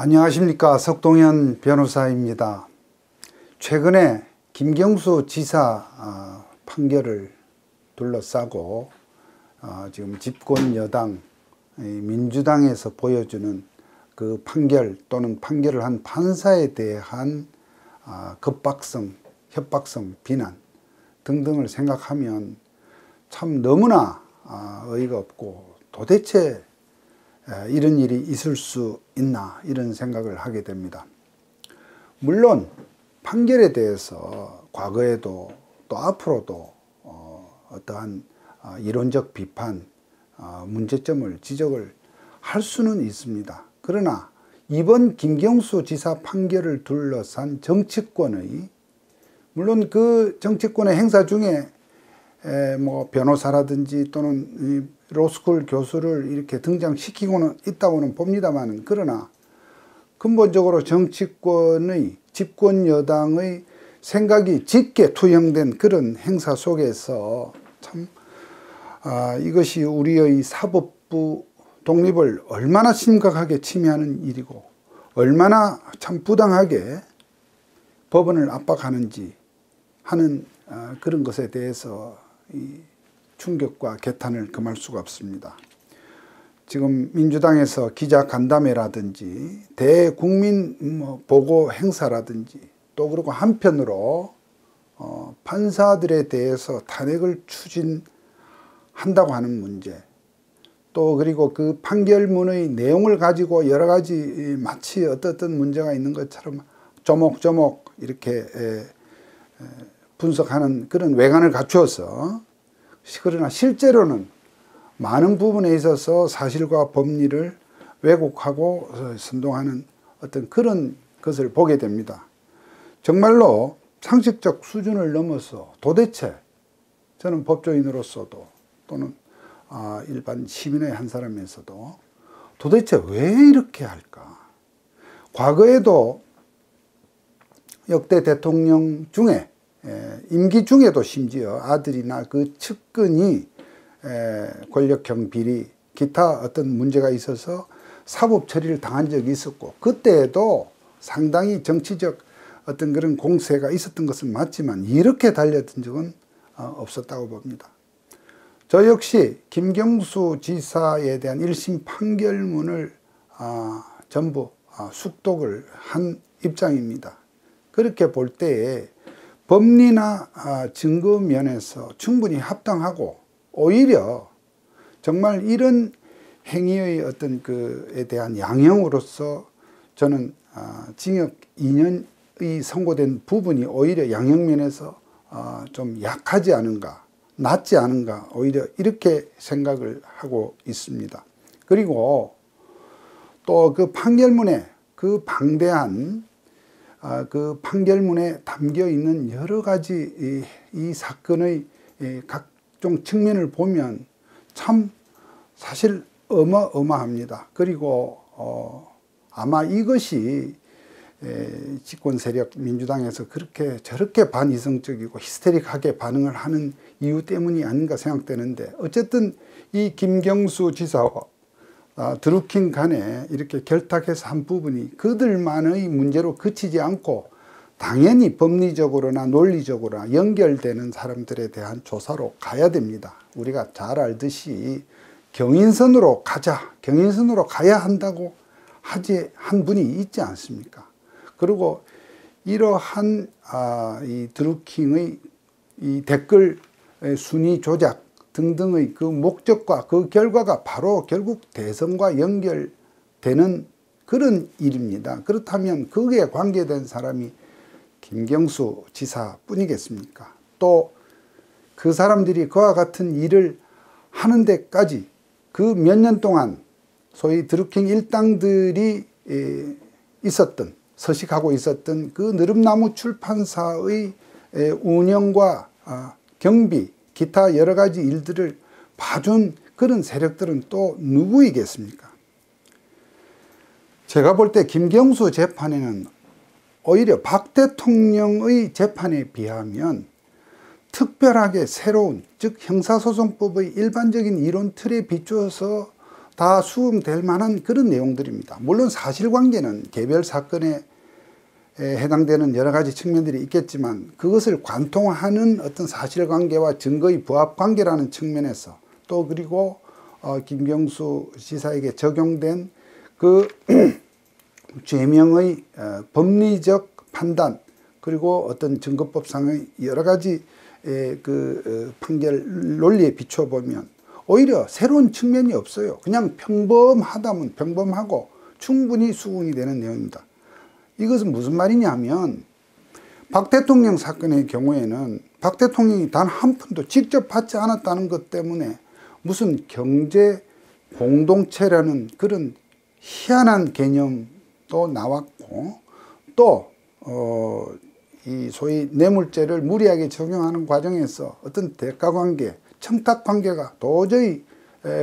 안녕하십니까. 석동현 변호사입니다. 최근에 김경수 지사 판결을 둘러싸고 지금 집권 여당 민주당에서 보여주는 그 판결 또는 판결을 한 판사에 대한 급박성, 협박성, 비난 등등을 생각하면 참 너무나 어이가 없고 도대체 이런 일이 있을 수 있나 이런 생각을 하게 됩니다. 물론 판결에 대해서 과거에도 또 앞으로도 어떠한 이론적 비판, 문제점을 지적을 할 수는 있습니다. 그러나 이번 김경수 지사 판결을 둘러싼 정치권의, 물론 그 정치권의 행사 중에 뭐 변호사라든지 또는 로스쿨 교수를 이렇게 등장시키고는 있다고는 봅니다만, 그러나 근본적으로 정치권의 집권 여당의 생각이 짙게 투영된 그런 행사 속에서 참 이것이 우리의 사법부 독립을 얼마나 심각하게 침해하는 일이고 얼마나 참 부당하게 법원을 압박하는지 하는 그런 것에 대해서 이 충격과 개탄을 금할 수가 없습니다. 지금 민주당에서 기자간담회라든지 대국민 보고 행사라든지 또 그리고 한편으로 판사들에 대해서 탄핵을 추진한다고 하는 문제, 또 그리고 그 판결문의 내용을 가지고 여러 가지 마치 어떤 문제가 있는 것처럼 조목조목 이렇게 분석하는 그런 외관을 갖추어서, 그러나 실제로는 많은 부분에 있어서 사실과 법리를 왜곡하고 선동하는 어떤 그런 것을 보게 됩니다. 정말로 상식적 수준을 넘어서 도대체 저는 법조인으로서도 또는 일반 시민의 한 사람에서도 도대체 왜 이렇게 할까? 과거에도 역대 대통령 중에 임기 중에도 심지어 아들이나 그 측근이 권력형 비리, 기타 어떤 문제가 있어서 사법 처리를 당한 적이 있었고, 그때에도 상당히 정치적 어떤 그런 공세가 있었던 것은 맞지만 이렇게 달렸던 적은 없었다고 봅니다. 저 역시 김경수 지사에 대한 1심 판결문을 전부 숙독을 한 입장입니다. 그렇게 볼 때에 법리나 증거 면에서 충분히 합당하고, 오히려 정말 이런 행위의 어떤 그에 대한 양형으로서 저는 징역 2년이 선고된 부분이 오히려 양형면에서 좀 약하지 않은가, 낮지 않은가, 오히려 이렇게 생각을 하고 있습니다. 그리고 또 그 판결문에 그 방대한 그 판결문에 담겨 있는 여러 가지 이 사건의 각종 측면을 보면 참 사실 어마어마합니다. 그리고 아마 이것이 집권 세력 민주당에서 그렇게 저렇게 반이성적이고 히스테릭하게 반응을 하는 이유 때문이 아닌가 생각되는데, 어쨌든 이 김경수 지사와 드루킹 간에 이렇게 결탁해서 한 부분이 그들만의 문제로 그치지 않고 당연히 법리적으로나 논리적으로나 연결되는 사람들에 대한 조사로 가야 됩니다. 우리가 잘 알듯이 경인선으로 가자, 경인선으로 가야 한다고 한 분이 있지 않습니까? 그리고 이러한 이 드루킹의 이 댓글 순위 조작 등등의 그 목적과 그 결과가 바로 결국 대선과 연결되는 그런 일입니다. 그렇다면 거기에 관계된 사람이 김경수 지사뿐이겠습니까? 또 그 사람들이 그와 같은 일을 하는 데까지 그 몇 년 동안 소위 드루킹 일당들이 서식하고 있었던 그 느릅나무 출판사의 운영과 경비, 기타 여러 가지 일들을 봐준 그런 세력들은 또 누구이겠습니까? 제가 볼 때 김경수 재판에는 오히려 박 대통령의 재판에 비하면 특별하게 새로운, 즉 형사소송법의 일반적인 이론 틀에 비추어서 다 수긍될 만한 그런 내용들입니다. 물론 사실관계는 개별 사건에 해당되는 여러 가지 측면들이 있겠지만 그것을 관통하는 어떤 사실관계와 증거의 부합관계라는 측면에서 또 그리고 김경수 지사에게 적용된 그 죄명의 법리적 판단 그리고 어떤 증거법상의 여러 가지 그 판결 논리에 비춰보면 오히려 새로운 측면이 없어요. 그냥 평범하다면 평범하고 충분히 수긍이 되는 내용입니다. 이것은 무슨 말이냐 하면 박 대통령 사건의 경우에는 박 대통령이 단 한 푼도 직접 받지 않았다는 것 때문에 무슨 경제 공동체라는 그런 희한한 개념도 나왔고 또 이 소위 뇌물죄를 무리하게 적용하는 과정에서 어떤 대가관계, 청탁관계가 도저히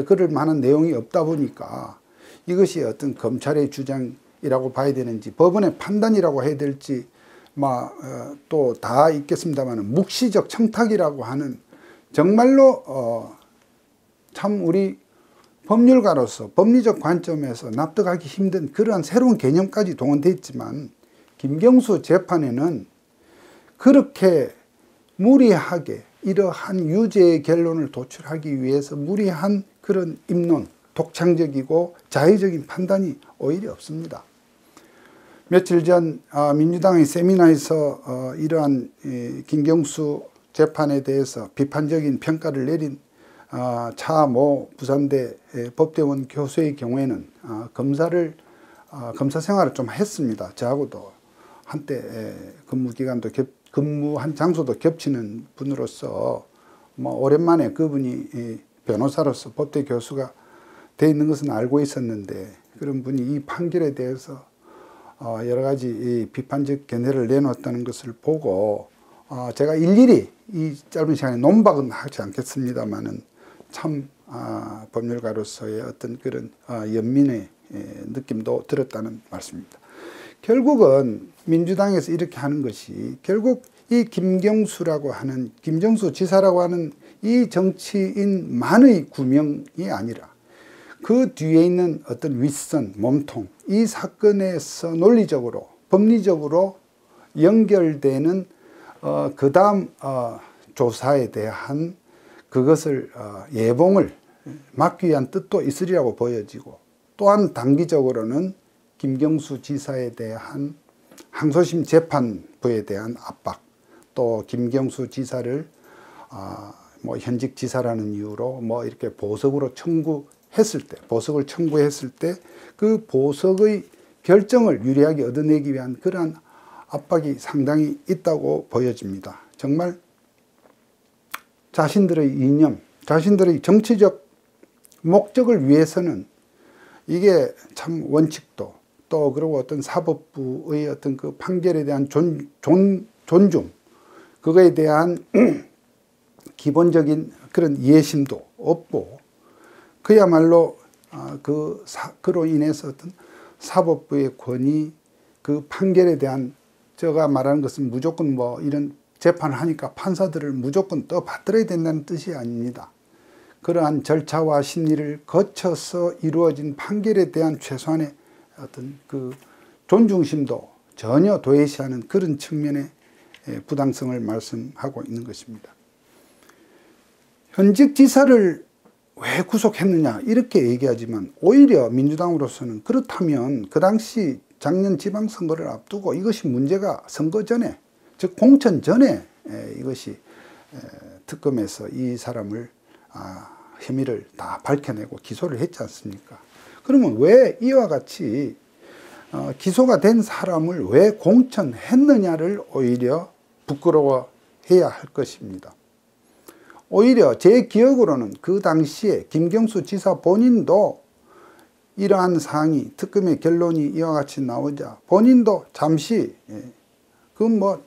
그럴 만한 내용이 없다 보니까 이것이 어떤 검찰의 주장이라고 봐야 되는지 법원의 판단이라고 해야 될지 또 다 있겠습니다만 묵시적 청탁이라고 하는 정말로 참 우리 법률가로서 법리적 관점에서 납득하기 힘든 그러한 새로운 개념까지 동원되어 있지만 김경수 재판에는 그렇게 무리하게 이러한 유죄의 결론을 도출하기 위해서 무리한 그런 입론, 독창적이고 자의적인 판단이 오히려 없습니다. 며칠 전 민주당의 세미나에서 이러한 김경수 재판에 대해서 비판적인 평가를 내린 차모 부산대 법대원 교수의 경우에는 검사 생활을 좀 했습니다. 저하고도 한때 근무한 장소도 겹치는 분으로서 오랜만에 그분이 변호사로서 법대 교수가 돼 있는 것은 알고 있었는데 그런 분이 이 판결에 대해서 여러 가지 비판적 견해를 내놓았다는 것을 보고 제가 일일이 이 짧은 시간에 논박은 하지 않겠습니다만은 참 법률가로서의 어떤 그런 연민의 느낌도 들었다는 말씀입니다. 결국은 민주당에서 이렇게 하는 것이 결국 이 김경수라고 하는 김경수 지사라고 하는 이 정치인만의 구명이 아니라 그 뒤에 있는 어떤 윗선, 몸통 이 사건에서 논리적으로 법리적으로 연결되는 그 다음 조사에 대한 그것을 예봉을 막기 위한 뜻도 있으리라고 보여지고 또한 단기적으로는 김경수 지사에 대한 항소심 재판부에 대한 압박 또 김경수 지사를 현직 지사라는 이유로 이렇게 보석을 청구했을 때 그 보석의 결정을 유리하게 얻어내기 위한 그러한 압박이 상당히 있다고 보여집니다. 정말 자신들의 이념, 자신들의 정치적 목적을 위해서는 이게 참 원칙도 또 그리고 어떤 사법부의 어떤 그 판결에 대한 존중 그거에 대한 기본적인 그런 이해심도 없고 그야말로 그로 인해서 어떤 사법부의 권위 그 판결에 대한 제가 말하는 것은 무조건 이런 재판을 하니까 판사들을 무조건 떠받들어야 된다는 뜻이 아닙니다. 그러한 절차와 심리를 거쳐서 이루어진 판결에 대한 최소한의 어떤 그 존중심도 전혀 도외시하는 그런 측면의 부당성을 말씀하고 있는 것입니다. 현직 지사를 왜 구속했느냐 이렇게 얘기하지만 오히려 민주당으로서는 그렇다면 그 당시 작년 지방선거를 앞두고 이것이 문제가 선거 전에 즉 공천 전에 이것이 특검에서 이 사람을 혐의를 다 밝혀내고 기소를 했지 않습니까? 그러면 왜 이와 같이 기소가 된 사람을 왜 공천했느냐를 오히려 부끄러워해야 할 것입니다. 오히려 제 기억으로는 그 당시에 김경수 지사 본인도 이러한 사항이 특검의 결론이 이와 같이 나오자 본인도 잠시 그건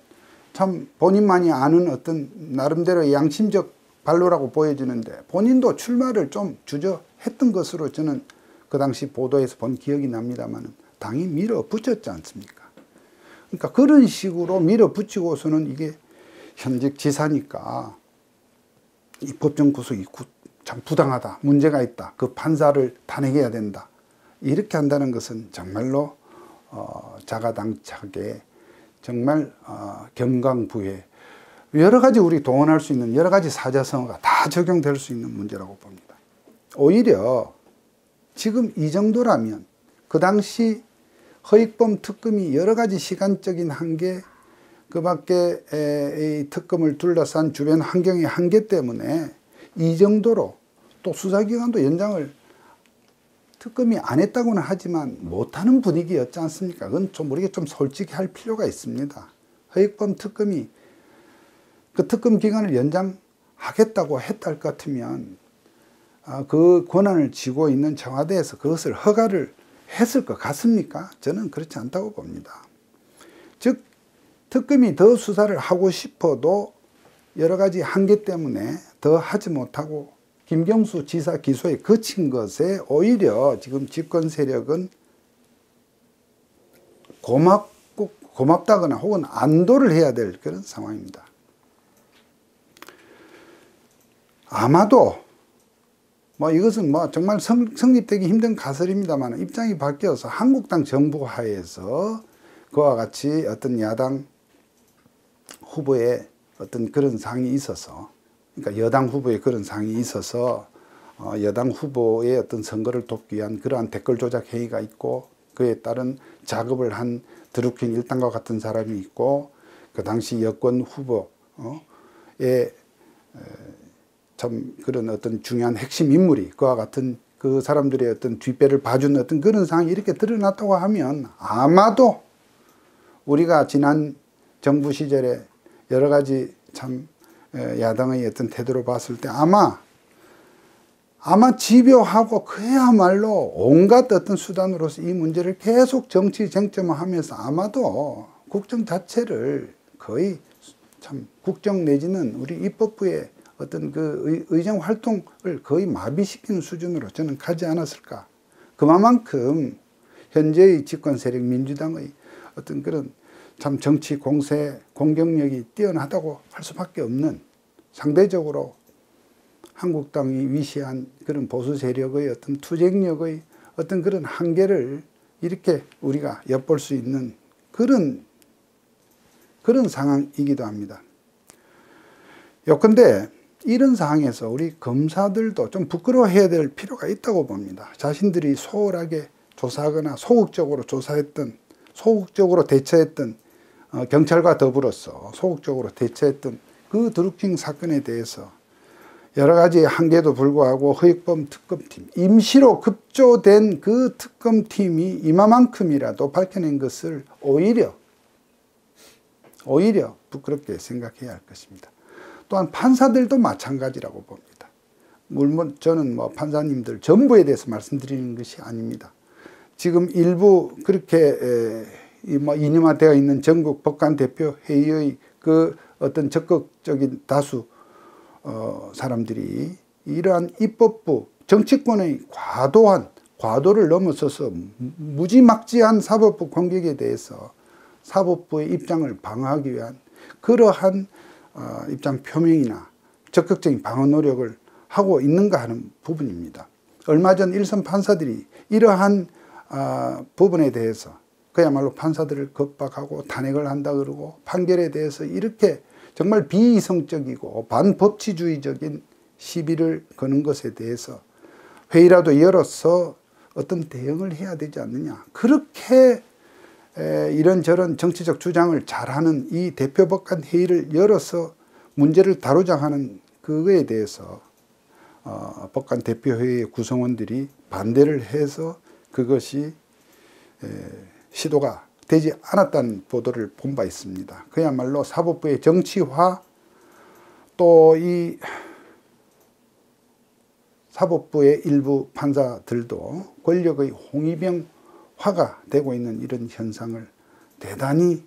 참 본인만이 아는 어떤 나름대로 양심적 반로라고 보여지는데 본인도 출마를 좀 주저했던 것으로 저는 그 당시 보도에서 본 기억이 납니다만 당이 밀어붙였지 않습니까? 그러니까 그런 식으로 밀어붙이고서는 이게 현직 지사니까 이 법정 구속이 참 부당하다, 문제가 있다, 그 판사를 탄핵해야 된다, 이렇게 한다는 것은 정말로 자가당착에 정말 경강부회 여러 가지 우리 동원할 수 있는 여러 가지 사자성어가 다 적용될 수 있는 문제라고 봅니다. 오히려 지금 이 정도라면 그 당시 허익범 특검이 여러 가지 시간적인 한계, 그 밖에 이 특검을 둘러싼 주변 환경의 한계 때문에 이 정도로 또 수사기간도 연장을 특검이 안 했다고는 하지만 못하는 분위기였지 않습니까? 그건 좀 우리가 좀 솔직히 할 필요가 있습니다. 허익범 특검이 그 특검 기간을 연장하겠다고 했다 할 것 같으면 그 권한을 쥐고 있는 청와대에서 그것을 허가를 했을 것 같습니까? 저는 그렇지 않다고 봅니다. 즉 특검이 더 수사를 하고 싶어도 여러 가지 한계 때문에 더 하지 못하고 김경수 지사 기소에 그친 것에 오히려 지금 집권 세력은 고맙다거나 혹은 안도를 해야 될 그런 상황입니다. 아마도 이것은 정말 성립되기 힘든 가설입니다만 입장이 바뀌어서 한국당 정부 하에서 그와 같이 어떤 야당 후보의 어떤 그런 상이 있어서, 그러니까 여당 후보의 그런 상이 있어서 여당 후보의 어떤 선거를 돕기 위한 그러한 댓글 조작 행위가 있고 그에 따른 작업을 한 드루킹 일당과 같은 사람이 있고 그 당시 여권 후보의 참 그런 어떤 중요한 핵심 인물이 그와 같은 그 사람들의 어떤 뒷배를 봐준 어떤 그런 상황이 이렇게 드러났다고 하면 아마도 우리가 지난 정부 시절에 여러 가지 참 야당의 어떤 태도로 봤을 때 아마 집요하고 그야말로 온갖 어떤 수단으로서 이 문제를 계속 정치 쟁점화하면서 아마도 국정 자체를 거의 참 국정 내지는 우리 입법부의 어떤 그 의정 활동을 거의 마비시키는 수준으로 저는 가지 않았을까. 그만큼 현재의 집권 세력 민주당의 어떤 그런 참 정치 공세 공격력이 뛰어나다고 할 수밖에 없는, 상대적으로 한국당이 위시한 그런 보수 세력의 어떤 투쟁력의 어떤 그런 한계를 이렇게 우리가 엿볼 수 있는 그런 상황이기도 합니다. 요컨대 이런 상황에서 우리 검사들도 좀 부끄러워해야 될 필요가 있다고 봅니다. 자신들이 소홀하게 조사하거나 소극적으로 조사했던, 소극적으로 대처했던, 경찰과 더불어서 소극적으로 대처했던 그 드루킹 사건에 대해서 여러 가지 한계도 불구하고 허익범 특검팀, 임시로 급조된 그 특검팀이 이만큼이라도 밝혀낸 것을 오히려 부끄럽게 생각해야 할 것입니다. 또한 판사들도 마찬가지라고 봅니다. 물론 저는 판사님들 전부에 대해서 말씀드리는 것이 아닙니다. 지금 일부 그렇게 인임화되어 있는 전국 법관 대표 회의의 그 어떤 적극적인 다수 사람들이 이러한 입법부 정치권의 과도를 넘어서서 무지막지한 사법부 공격에 대해서 사법부의 입장을 방어하기 위한 그러한 입장 표명이나 적극적인 방어 노력을 하고 있는가 하는 부분입니다. 얼마 전 일선 판사들이 이러한 부분에 대해서 그야말로 판사들을 겁박하고 탄핵을 한다 그러고 판결에 대해서 이렇게 정말 비이성적이고 반법치주의적인 시비를 거는 것에 대해서 회의라도 열어서 어떤 대응을 해야 되지 않느냐. 그렇게 이런저런 정치적 주장을 잘하는 이 대표법관 회의를 열어서 문제를 다루자 하는 그거에 대해서 법관 대표회의 구성원들이 반대를 해서 그것이 시도가 되지 않았다는 보도를 본 바 있습니다. 그야말로 사법부의 정치화, 또 이 사법부의 일부 판사들도 권력의 홍위병화가 되고 있는 이런 현상을 대단히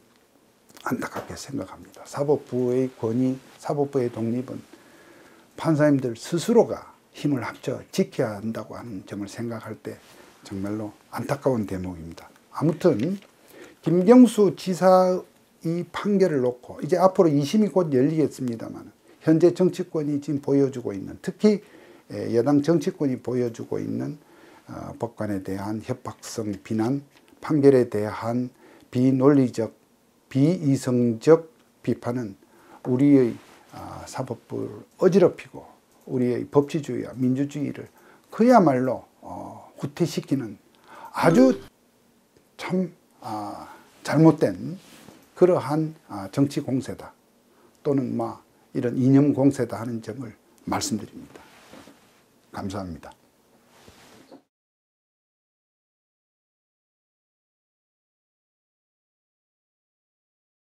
안타깝게 생각합니다. 사법부의 권위, 사법부의 독립은 판사님들 스스로가 힘을 합쳐 지켜야 한다고 하는 점을 생각할 때 정말로 안타까운 대목입니다. 아무튼 김경수 지사 이 판결을 놓고 이제 앞으로 2심이 곧 열리겠습니다만 현재 정치권이 지금 보여주고 있는, 특히 여당 정치권이 보여주고 있는 법관에 대한 협박성 비난, 판결에 대한 비논리적, 비이성적 비판은 우리의 사법부를 어지럽히고 우리의 법치주의와 민주주의를 그야말로 후퇴시키는 아주 참 잘못된 그러한 정치 공세다, 또는 이런 이념 공세다 하는 점을 말씀드립니다. 감사합니다.